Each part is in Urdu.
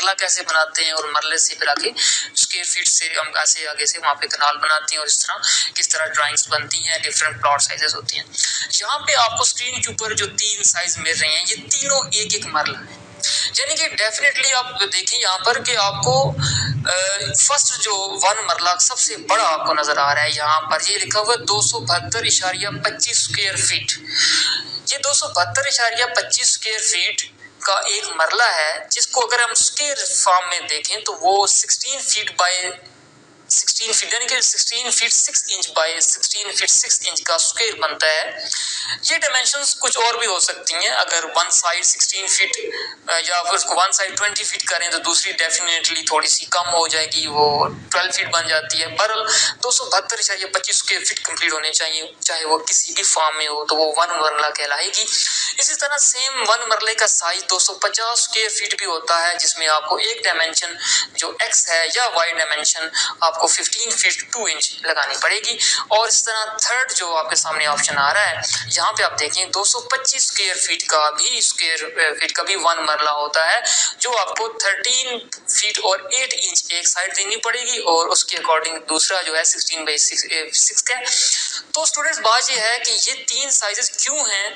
مرلہ کیسے بناتے ہیں اور مرلے سے پھر آگے اسکوائر فٹ سے ہم ایسے آگے سے وہاں پہ کنال بناتے ہیں اور اس طرح کس طرح ڈرائنگس بنتی ہیں، ڈفرینٹ پلاٹ سائزز ہوتی ہیں۔ یہاں پہ آپ کو اسکرین کے اوپر جو 3 سائز مل رہے ہیں یہ تینوں ایک ایک مرلہ ہے، یعنی کہ ڈیفینیٹلی آپ دیکھیں یہاں پر کہ آپ کو فرسٹ جو 1 مرلہ سب سے بڑا آپ کو نظر آ رہا ہے، یہاں پر یہ لکھا ہوا ہے 272.25 اسکوائر فٹ۔ یہ 272.25 اسکوائر فٹ کا ایک مرلہ ہے، جس کو اگر ہم اسکوائر فارم میں دیکھیں تو وہ 16 فٹ بائی 16 فٹ یعنی کہ 16 feet 6 inch by 16 feet 6 inch کا اسکوائر بنتا ہے۔ یہ ڈائمینشنز کچھ اور بھی ہو سکتی ہیں، اگر ون سائڈ 16 فٹ یا پھر اس کو ون سائڈ 20 فٹ کریں تو دوسری ڈیفینیٹلی تھوڑی سی کم ہو جائے گی، وہ 12 فٹ بن جاتی ہے۔ بہرحال 272.25 اسکوائر فٹ کمپلیٹ ہونے چاہیے، چاہے وہ کسی بھی فارم میں ہو تو وہ 1 مرلہ کہلائے گی۔ اسی طرح سیم 1 مرلے کا سائز 250 اسکوائر فٹ بھی ہوتا ہے، جس میں آپ کو ایک ڈائمینشن جو ایکس ہے یا وائی ڈائمینشن آپ کو 15 فٹ 2 انچ لگانی پڑے گی۔ اور اس طرح تھرڈ جو آپ کے سامنے آپشن آ رہا ہے، یہاں پہ آپ دیکھیں 225 اسکوائر فٹ کا بھی 1 مرلہ ہوتا ہے، جو آپ کو 13 فٹ اور 8 انچ ایک سائڈ دینی پڑے گی اور اس کے اکارڈنگ دوسرا جو ہے 16 بائی 6 کا۔ تو اسٹوڈنٹس بات یہ ہے کہ یہ 3 سائزز کیوں ہیں؟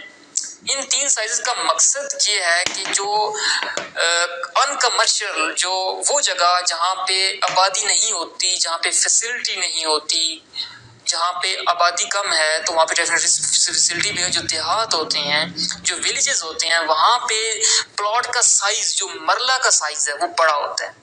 ان 3 سائزز کا مقصد یہ ہے کہ جو ان کمرشل جو وہ جگہ جہاں پہ آبادی نہیں ہوتی، جہاں پہ فیسلٹی نہیں ہوتی، جہاں پہ آبادی کم ہے تو وہاں پہ فیسلٹی بھی ہے، جو دیہات ہوتے ہیں، جو ولیجز ہوتے ہیں، وہاں پہ پلاٹ کا سائز جو مرلہ کا سائز ہے وہ بڑا ہوتا ہے۔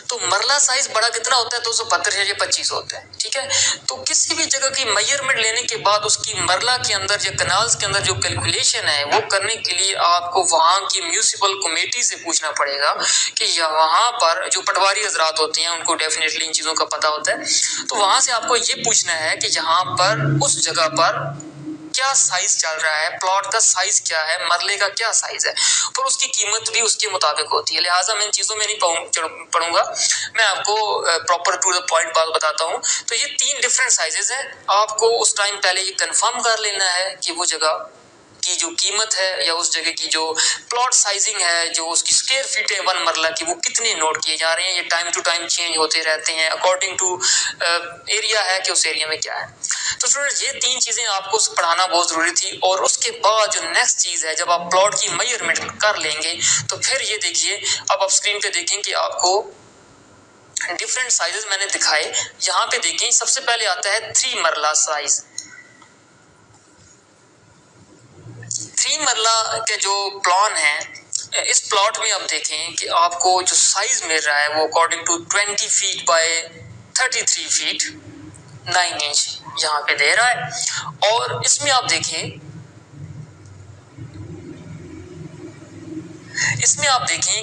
تو مرلہ سائز بڑا کتنا ہوتا ہے؟ 272.25 ہوتا ہے، ٹھیک ہے۔ تو کسی بھی جگہ کی میجرمنٹ لینے کے بعد اس کی مرلہ کے اندر یا کنالز کے اندر جو کیلکولیشن ہے وہ کرنے کے لیے آپ کو وہاں کی میونسپل کمیٹی سے پوچھنا پڑے گا کہ وہاں پر جو پٹواری حضرات ہوتے ہیں ان کو ڈیفینیٹلی ان چیزوں کا پتہ ہوتا ہے، تو وہاں سے آپ کو یہ پوچھنا ہے کہ یہاں پر اس جگہ پر کیا سائز چل رہا ہے، پلاٹ کا سائز کیا ہے، مرلے کا کیا سائز ہے، اور اس کی قیمت بھی اس کے مطابق ہوتی ہے۔ لہٰذا میں ان چیزوں میں نہیں پڑھوں گا، میں آپ کو پراپر ٹو دا پوائنٹ بات بتاتا ہوں۔ تو یہ 3 ڈفرینٹ سائزز ہیں، آپ کو اس ٹائم پہلے یہ کنفرم کر لینا ہے کہ وہ جگہ کی جو قیمت ہے یا اس جگہ کی جو پلاٹ سائزنگ ہے، جو اس کی اسکوائر فٹ ہے 1 مرلہ کی، وہ کتنے نوٹ کیے جا رہے ہیں۔ یہ ٹائم ٹو ٹائم چینج ہوتے رہتے ہیں اکارڈنگ ٹو ایریا ہے کہ اس ایریا میں کیا ہے۔ تو اسٹوڈنٹ یہ 3 چیزیں آپ کو پڑھانا بہت ضروری تھی، اور اس کے بعد جو نیکسٹ چیز ہے جب آپ پلاٹ کی میجرمنٹ کر لیں گے تو پھر یہ دیکھیے، اب آپ اسکرین پہ دیکھیں کہ آپ کو ڈفرینٹ سائزز میں نے دکھائے۔ یہاں پہ دیکھیں سب سے پہلے آتا ہے 3 مرلہ سائز۔ 3 مرلہ کے جو پلان ہے، اس پلاٹ میں آپ دیکھیں کہ آپ کو جو سائز مل رہا ہے وہ according to 20 feet by 33 feet 9 inch یہاں پہ دے رہا ہے۔ اور اس میں آپ دیکھیں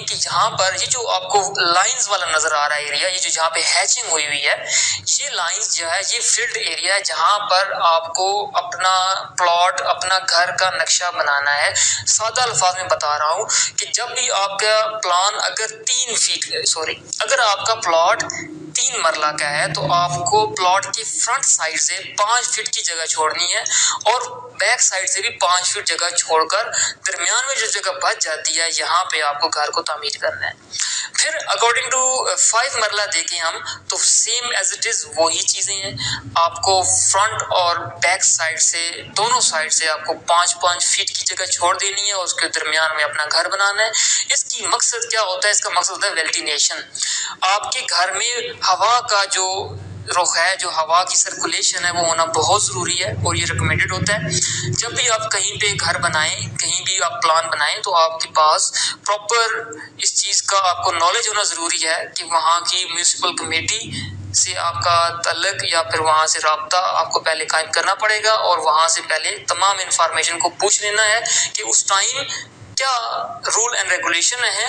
کہ یہاں پر یہ جو آپ کو لائنز والا نظر آ رہا ہے ایریا، یہ جو جہاں پہ ہیچنگ ہوئی ہوئی ہے، یہ لائنز جو ہے یہ فیلڈ ایریا ہے جہاں پر آپ کو اپنا پلاٹ، اپنا گھر کا نقشہ بنانا ہے۔ سادہ الفاظ میں بتا رہا ہوں کہ جب بھی آپ کا پلان اگر آپ کا پلاٹ 3 مرلہ کا ہے تو آپ کو پلاٹ کی فرنٹ سائڈ سے 5 فٹ کی جگہ چھوڑنی ہے، اور بیک سائڈ سے بھی 5 فٹ جگہ چھوڑ کر درمیان میں جو جگہ بچ جاتی ہے یہاں پہ آپ کو گھر کو تعمیر کرنا ہے۔ پھر اکارڈنگ ٹو 5 مرلہ دیکھیں ہم تو سیم ایز اٹ از وہی چیزیں ہیں، آپ کو فرنٹ اور بیک سائڈ سے دونوں سائڈ سے آپ کو 5 فٹ کی جگہ چھوڑ دینی ہے اور اس کے درمیان میں اپنا گھر بنانا ہے۔ اس کی مقصد کیا ہوتا ہے؟ اس کا مقصد ہوتا ہے وینٹیلیشن۔ آپ کے گھر میں ہوا کا جو رخ ہے، جو ہوا کی سرکولیشن ہے وہ ہونا بہت ضروری ہے، اور یہ ریکمینڈڈ ہوتا ہے۔ جب بھی آپ کہیں پہ گھر بنائیں، کہیں بھی آپ پلان بنائیں تو آپ کے پاس پراپر اس چیز کا آپ کو نالج ہونا ضروری ہے کہ وہاں کی میونسپل کمیٹی سے آپ کا تعلق یا پھر وہاں سے رابطہ آپ کو پہلے قائم کرنا پڑے گا، اور وہاں سے پہلے تمام انفارمیشن کو پوچھ لینا ہے کہ اس ٹائم کیا رول اینڈ ریگولیشن ہے،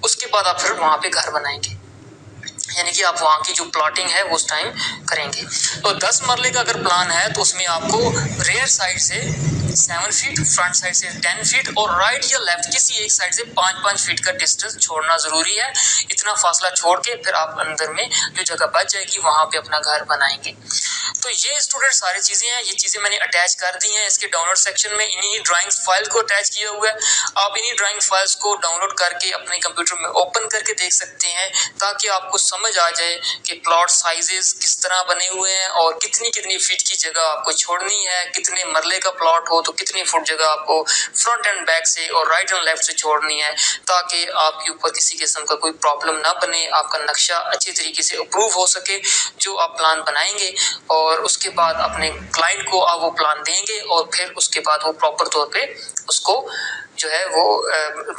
اس کے بعد آپ پھر وہاں پہ گھر بنائیں گے، یعنی کہ آپ وہاں کی جو پلاٹنگ ہے وہ اس ٹائم کریں گے۔ تو 10 مرلے کا اگر پلان ہے تو اس میں آپ کو ریئر سائڈ سے 7 فٹ، فرنٹ سائڈ سے 10 فٹ اور رائٹ یا لیفٹ کسی ایک سائڈ سے 5 فٹ کا ڈسٹینس چھوڑنا ضروری ہے۔ اتنا فاصلہ چھوڑ کے پھر آپ اندر میں جو جگہ بچ جائے گی وہاں پہ اپنا گھر بنائیں گے۔ تو یہ اسٹوڈنٹ ساری چیزیں ہیں، یہ چیزیں میں نے اٹیچ کر دی ہیں اس کے ڈاؤن لوڈ سیکشن میں، انہی ڈرائنگز فائل کو اٹیچ کیا ہوا ہے۔ آپ انہی ڈرائنگ فائلز کو ڈاؤن لوڈ کر کے اپنے کمپیوٹر میں اوپن کر کے دیکھ سکتے ہیں، تاکہ آپ کو سمجھ آ جائے کہ پلاٹ سائزز کس طرح بنے ہوئے ہیں اور کتنی فٹ کی جگہ آپ کو چھوڑنی ہے، کتنے مرلے کا پلاٹ ہو تو کتنی فٹ جگہ آپ کو فرنٹ اینڈ بیک سے اور رائٹ اینڈ لیفٹ سے چھوڑنی ہے، تاکہ آپ کے اوپر کسی قسم کا کوئی پرابلم نہ بنے، آپ کا نقشہ اچھی طریقے سے اپروو ہو سکے جو آپ پلان بنائیں گے، اور اس کے بعد اپنے کلائنٹ کو آپ وہ پلان دیں گے، اور پھر اس کے بعد وہ پراپر طور پہ اس کو جو ہے وہ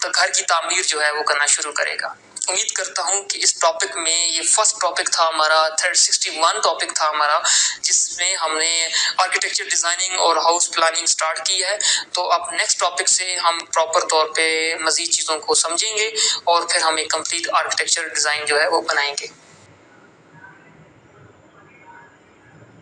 گھر کی تعمیر جو ہے وہ کرنا شروع کرے گا۔ امید کرتا ہوں کہ اس ٹاپک میں، یہ فرسٹ ٹاپک تھا ہمارا، 361 ٹاپک تھا ہمارا، جس میں ہم نے آرکیٹیکچر ڈیزائننگ اور ہاؤس پلاننگ سٹارٹ کی ہے۔ تو اب نیکسٹ ٹاپک سے ہم پراپر طور پہ مزید چیزوں کو سمجھیں گے، اور پھر ہم ایک کمپلیٹ آرکیٹیکچر ڈیزائن جو ہے وہ بنائیں گے۔